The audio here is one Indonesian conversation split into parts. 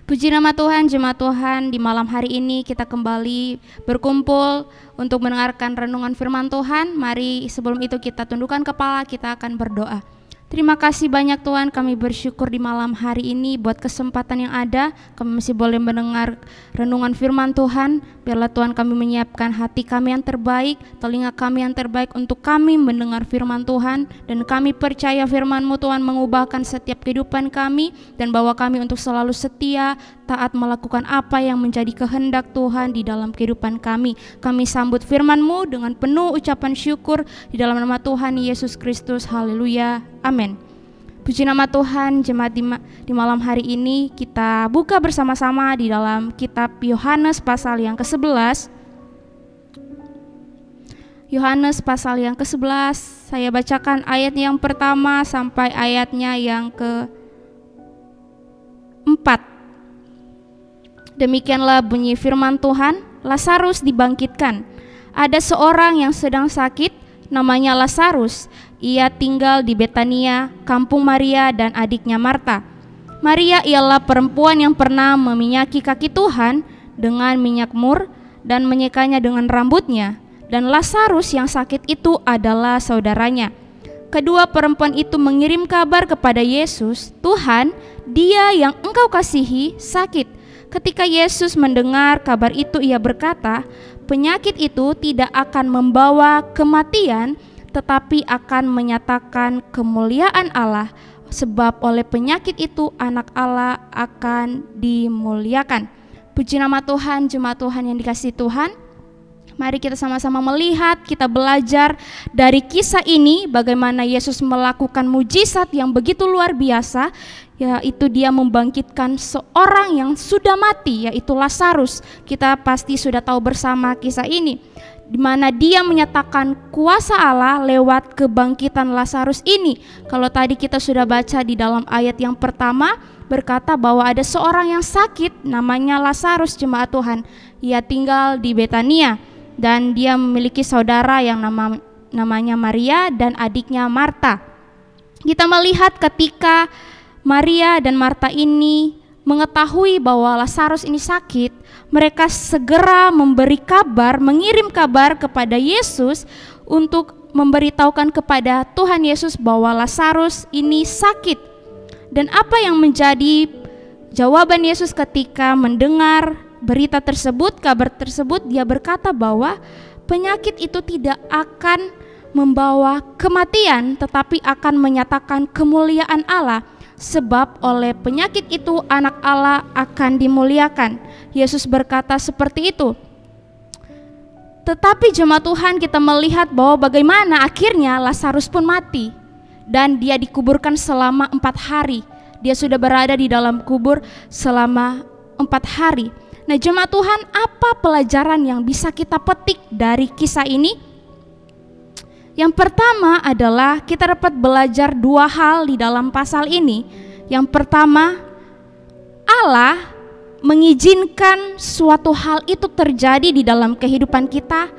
Puji nama Tuhan, jemaat Tuhan, di malam hari ini kita kembali berkumpul untuk mendengarkan renungan firman Tuhan. Mari sebelum itu kita tundukkan kepala, kita akan berdoa. Terima kasih banyak Tuhan, kami bersyukur di malam hari ini buat kesempatan yang ada. Kami masih boleh mendengar renungan firman Tuhan. Biarlah Tuhan kami menyiapkan hati kami yang terbaik, telinga kami yang terbaik untuk kami mendengar firman Tuhan. Dan kami percaya firman-Mu Tuhan mengubahkan setiap kehidupan kami dan bawa kami untuk selalu setia, taat melakukan apa yang menjadi kehendak Tuhan di dalam kehidupan kami. Kami sambut firman-Mu dengan penuh ucapan syukur di dalam nama Tuhan Yesus Kristus. Haleluya. Amin. Puji nama Tuhan, jemaat di malam hari ini kita buka bersama-sama di dalam kitab Yohanes pasal yang ke-11. Yohanes pasal yang ke-11, saya bacakan ayat yang pertama sampai ayatnya yang ke-4. Demikianlah bunyi firman Tuhan. Lazarus dibangkitkan. Ada seorang yang sedang sakit, namanya Lazarus. Ia tinggal di Betania, kampung Maria dan adiknya Marta. Maria ialah perempuan yang pernah meminyaki kaki Tuhan dengan minyak mur dan menyekanya dengan rambutnya. Dan Lazarus yang sakit itu adalah saudaranya. Kedua perempuan itu mengirim kabar kepada Yesus, "Tuhan, dia yang Engkau kasihi sakit." Ketika Yesus mendengar kabar itu, ia berkata, "Penyakit itu tidak akan membawa kematian, tetapi akan menyatakan kemuliaan Allah, sebab oleh penyakit itu anak Allah akan dimuliakan." Puji nama Tuhan, jemaat Tuhan yang dikasihi Tuhan. Mari kita sama-sama melihat, kita belajar dari kisah ini bagaimana Yesus melakukan mujizat yang begitu luar biasa, yaitu dia membangkitkan seorang yang sudah mati, yaitu Lazarus. Kita pasti sudah tahu bersama kisah ini, di mana dia menyatakan kuasa Allah lewat kebangkitan Lazarus ini. Kalau tadi kita sudah baca di dalam ayat yang pertama, berkata bahwa ada seorang yang sakit, namanya Lazarus, jemaat Tuhan. Ia tinggal di Betania dan dia memiliki saudara yang namanya Maria dan adiknya Marta. Kita melihat ketika Maria dan Marta ini mengetahui bahwa Lazarus ini sakit, mereka segera memberi kabar, mengirim kabar kepada Yesus untuk memberitahukan kepada Tuhan Yesus bahwa Lazarus ini sakit. Dan apa yang menjadi jawaban Yesus ketika mendengar berita tersebut, kabar tersebut? Dia berkata bahwa penyakit itu tidak akan membawa kematian, tetapi akan menyatakan kemuliaan Allah. Sebab oleh penyakit itu anak Allah akan dimuliakan. Yesus berkata seperti itu. Tetapi jemaat Tuhan, kita melihat bahwa bagaimana akhirnya Lazarus pun mati. Dan dia dikuburkan selama 4 hari. Dia sudah berada di dalam kubur selama 4 hari. Nah jemaat Tuhan, apa pelajaran yang bisa kita petik dari kisah ini? Yang pertama adalah kita dapat belajar 2 hal di dalam pasal ini. Yang pertama, Allah mengizinkan suatu hal itu terjadi di dalam kehidupan kita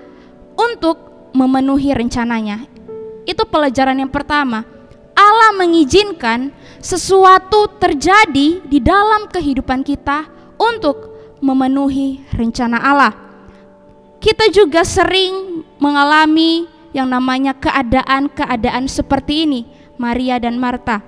untuk memenuhi rencananya. Itu pelajaran yang pertama. Allah mengizinkan sesuatu terjadi di dalam kehidupan kita untuk memenuhi rencana Allah. Kita juga sering mengalami yang namanya keadaan-keadaan seperti ini, Maria dan Marta,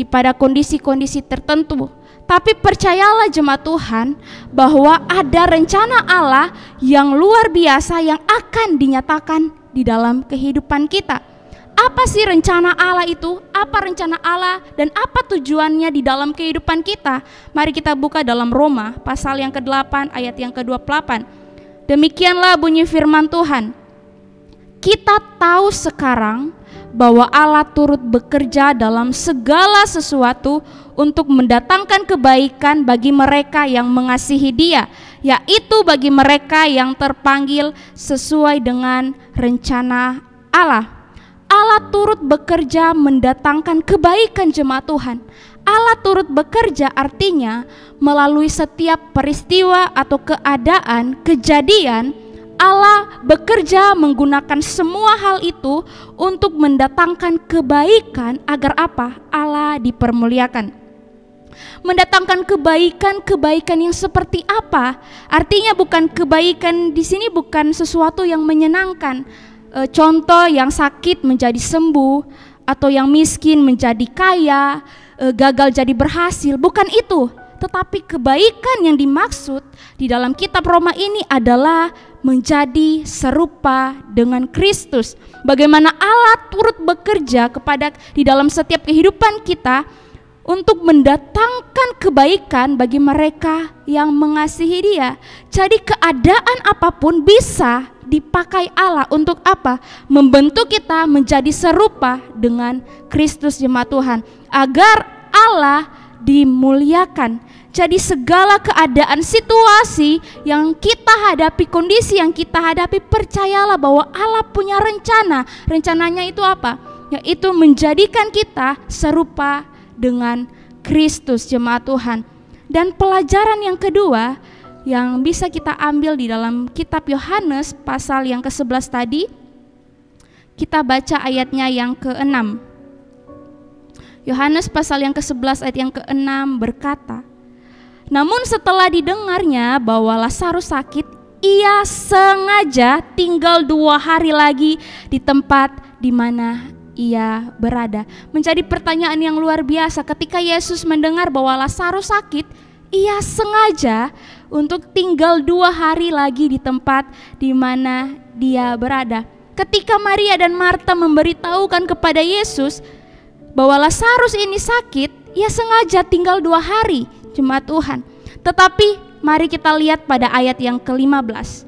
pada kondisi-kondisi tertentu. Tapi percayalah jemaat Tuhan bahwa ada rencana Allah yang luar biasa yang akan dinyatakan di dalam kehidupan kita. Apa sih rencana Allah itu? Apa rencana Allah dan apa tujuannya di dalam kehidupan kita? Mari kita buka dalam Roma pasal yang ke-8 ayat yang ke-28. Demikianlah bunyi firman Tuhan. Kita tahu sekarang bahwa Allah turut bekerja dalam segala sesuatu untuk mendatangkan kebaikan bagi mereka yang mengasihi Dia, yaitu bagi mereka yang terpanggil sesuai dengan rencana Allah. Allah turut bekerja mendatangkan kebaikan jemaat Tuhan. Allah turut bekerja artinya melalui setiap peristiwa atau keadaan, kejadian, Allah bekerja menggunakan semua hal itu untuk mendatangkan kebaikan agar apa? Allah dipermuliakan. Mendatangkan kebaikan yang seperti apa? Artinya bukan kebaikan di sini bukan sesuatu yang menyenangkan. Contoh yang sakit menjadi sembuh, atau yang miskin menjadi kaya, gagal jadi berhasil, bukan itu. Tetapi kebaikan yang dimaksud di dalam kitab Roma ini adalah menjadi serupa dengan Kristus. Bagaimana Allah turut bekerja di dalam setiap kehidupan kita untuk mendatangkan kebaikan bagi mereka yang mengasihi Dia. Jadi keadaan apapun bisa dipakai Allah untuk apa? Membentuk kita menjadi serupa dengan Kristus, jemaat Tuhan, agar Allah dimuliakan. Jadi segala keadaan, situasi yang kita hadapi, kondisi yang kita hadapi, percayalah bahwa Allah punya rencana. Rencananya itu apa? Yaitu menjadikan kita serupa dengan Kristus, jemaat Tuhan. Dan pelajaran yang kedua yang bisa kita ambil di dalam kitab Yohanes pasal yang ke-11 tadi, kita baca ayatnya yang ke-6. Yohanes pasal yang ke-11 ayat yang ke-6 berkata, namun setelah didengarnya bahwa Lazarus sakit, ia sengaja tinggal 2 hari lagi di tempat di mana ia berada. Menjadi pertanyaan yang luar biasa, ketika Yesus mendengar bahwa Lazarus sakit, ia sengaja untuk tinggal 2 hari lagi di tempat di mana dia berada. Ketika Maria dan Marta memberitahukan kepada Yesus bahwa Lazarus ini sakit, ia sengaja tinggal 2 hari, jemaat Tuhan. Tetapi mari kita lihat pada ayat yang ke-15.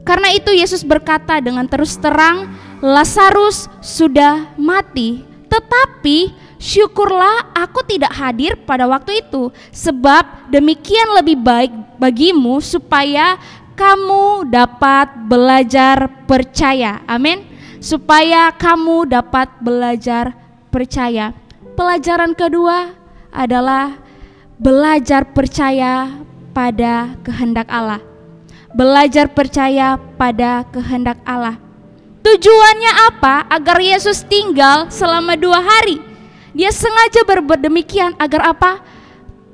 Karena itu Yesus berkata dengan terus terang, Lazarus sudah mati, tetapi syukurlah aku tidak hadir pada waktu itu, sebab demikian lebih baik bagimu supaya kamu dapat belajar percaya. Amin. Supaya kamu dapat belajar percaya. Pelajaran kedua adalah belajar percaya pada kehendak Allah. Belajar percaya pada kehendak Allah. Tujuannya apa? Agar Yesus tinggal selama 2 hari. Dia sengaja berbuat demikian agar apa?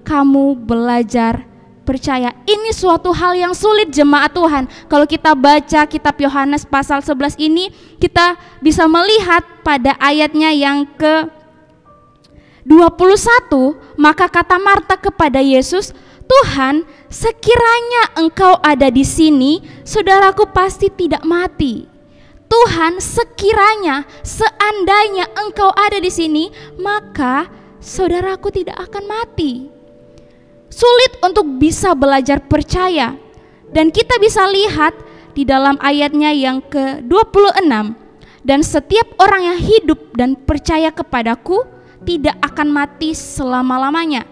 Kamu belajar percaya. Ini suatu hal yang sulit, jemaat Tuhan. Kalau kita baca kitab Yohanes pasal 11 ini, kita bisa melihat pada ayatnya yang ke-21, maka kata Marta kepada Yesus, Tuhan, sekiranya engkau ada di sini, saudaraku pasti tidak mati. Tuhan, sekiranya, seandainya engkau ada di sini, maka saudaraku tidak akan mati. Sulit untuk bisa belajar percaya. Dan kita bisa lihat di dalam ayatnya yang ke-26. Dan setiap orang yang hidup dan percaya kepadaku tidak akan mati selama-lamanya.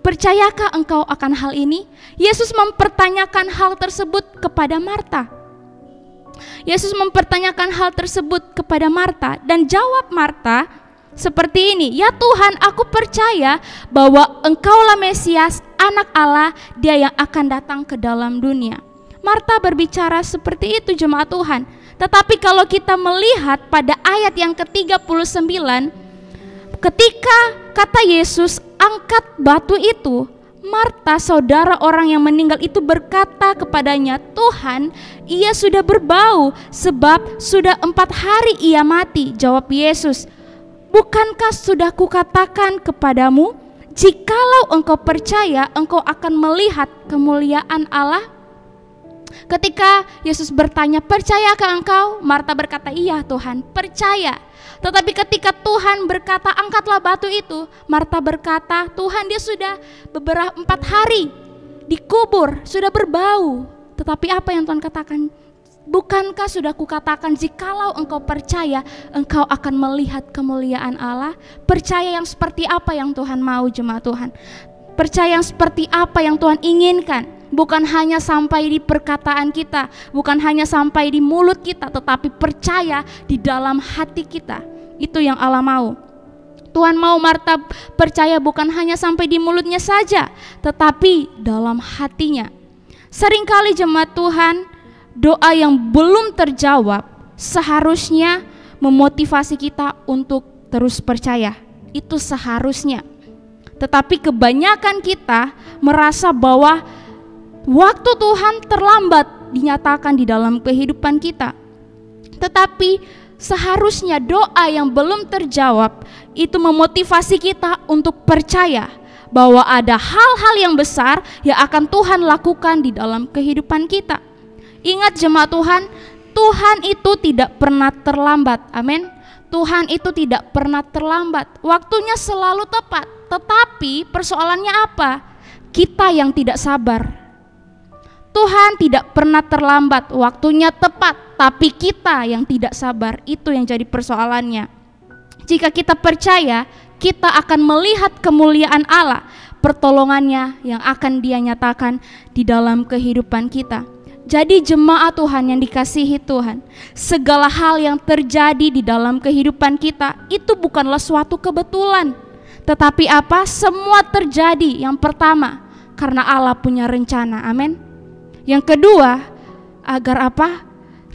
Percayakah engkau akan hal ini? Yesus mempertanyakan hal tersebut kepada Marta. Yesus mempertanyakan hal tersebut kepada Marta, dan jawab Marta seperti ini, ya Tuhan, aku percaya bahwa engkaulah Mesias, anak Allah, dia yang akan datang ke dalam dunia. Marta berbicara seperti itu, jemaat Tuhan. Tetapi kalau kita melihat pada ayat yang ke-39, ketika kata Yesus angkat batu itu, Marta, saudara orang yang meninggal itu, berkata kepadanya, Tuhan, ia sudah berbau sebab sudah 4 hari ia mati. Jawab Yesus, bukankah sudah kukatakan kepadamu, jikalau engkau percaya, engkau akan melihat kemuliaan Allah? Ketika Yesus bertanya, percayakah engkau? Marta berkata, iya Tuhan, percaya. Tetapi ketika Tuhan berkata, angkatlah batu itu, Marta berkata, Tuhan, dia sudah beberapa 4 hari dikubur, sudah berbau. Tetapi apa yang Tuhan katakan? Bukankah sudah kukatakan, jikalau engkau percaya, engkau akan melihat kemuliaan Allah? Percaya yang seperti apa yang Tuhan mau, jemaat Tuhan? Percaya yang seperti apa yang Tuhan inginkan? Bukan hanya sampai di perkataan kita, bukan hanya sampai di mulut kita, tetapi percaya di dalam hati kita. Itu yang Allah mau. Tuhan mau Marta percaya bukan hanya sampai di mulutnya saja, tetapi dalam hatinya. Seringkali jemaat Tuhan, doa yang belum terjawab seharusnya memotivasi kita untuk terus percaya. Itu seharusnya. Tetapi kebanyakan kita merasa bahwa waktu Tuhan terlambat dinyatakan di dalam kehidupan kita. Tetapi seharusnya doa yang belum terjawab itu memotivasi kita untuk percaya bahwa ada hal-hal yang besar yang akan Tuhan lakukan di dalam kehidupan kita. Ingat jemaat Tuhan, Tuhan itu tidak pernah terlambat. Amin. Tuhan itu tidak pernah terlambat. Waktunya selalu tepat. Tetapi persoalannya apa? Kita yang tidak sabar. Tuhan tidak pernah terlambat, waktunya tepat, tapi kita yang tidak sabar, itu yang jadi persoalannya. Jika kita percaya, kita akan melihat kemuliaan Allah, pertolongannya yang akan Dia nyatakan di dalam kehidupan kita. Jadi jemaat Tuhan yang dikasihi Tuhan, segala hal yang terjadi di dalam kehidupan kita itu bukanlah suatu kebetulan. Tetapi apa? Semua terjadi yang pertama karena Allah punya rencana. Amin. Yang kedua, agar apa?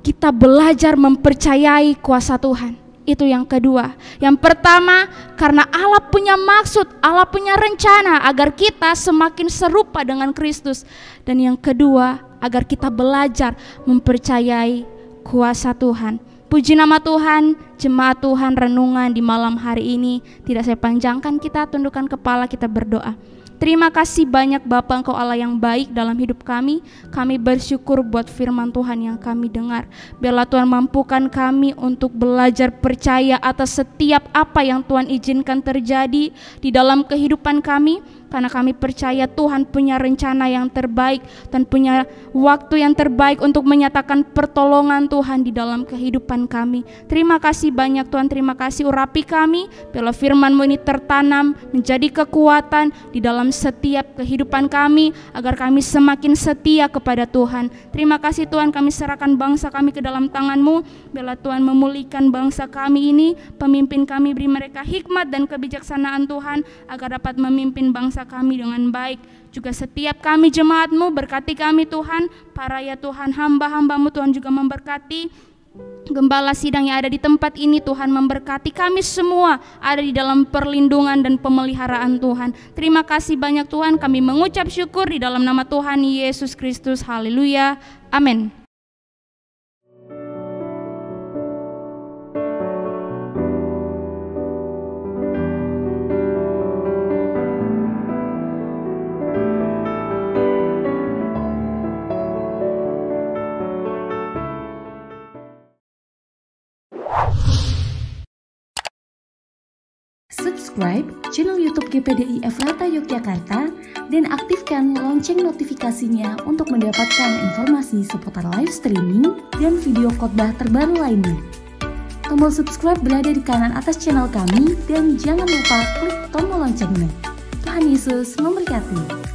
Kita belajar mempercayai kuasa Tuhan. Itu yang kedua. Yang pertama, karena Allah punya maksud, Allah punya rencana agar kita semakin serupa dengan Kristus. Dan yang kedua, agar kita belajar mempercayai kuasa Tuhan. Puji nama Tuhan, jemaat Tuhan, renungan di malam hari ini tidak saya panjangkan, kita tundukkan kepala, kita berdoa. Terima kasih banyak Bapa, Engkau Allah yang baik dalam hidup kami. Kami bersyukur buat firman Tuhan yang kami dengar. Biarlah Tuhan mampukan kami untuk belajar percaya atas setiap apa yang Tuhan izinkan terjadi di dalam kehidupan kami. Karena kami percaya Tuhan punya rencana yang terbaik dan punya waktu yang terbaik untuk menyatakan pertolongan Tuhan di dalam kehidupan kami. Terima kasih banyak Tuhan, terima kasih urapi kami. Biarlah firman-Mu ini tertanam menjadi kekuatan di dalam setiap kehidupan kami, agar kami semakin setia kepada Tuhan. Terima kasih Tuhan, kami serahkan bangsa kami ke dalam tangan-Mu. Biarlah Tuhan memulihkan bangsa kami ini, pemimpin kami beri mereka hikmat dan kebijaksanaan Tuhan, agar dapat memimpin bangsa kami dengan baik. Juga setiap kami jemaat-Mu, berkati kami Tuhan. Para ya Tuhan, hamba-hamba-Mu Tuhan juga memberkati. Gembala sidang yang ada di tempat ini Tuhan memberkati kami semua, ada di dalam perlindungan dan pemeliharaan Tuhan. Terima kasih banyak Tuhan, kami mengucap syukur di dalam nama Tuhan Yesus Kristus. Haleluya, amin. Subscribe channel YouTube GPDI Efrata Yogyakarta dan aktifkan lonceng notifikasinya untuk mendapatkan informasi seputar live streaming dan video khotbah terbaru lainnya. Tombol subscribe berada di kanan atas channel kami dan jangan lupa klik tombol loncengnya. Tuhan Yesus memberkati.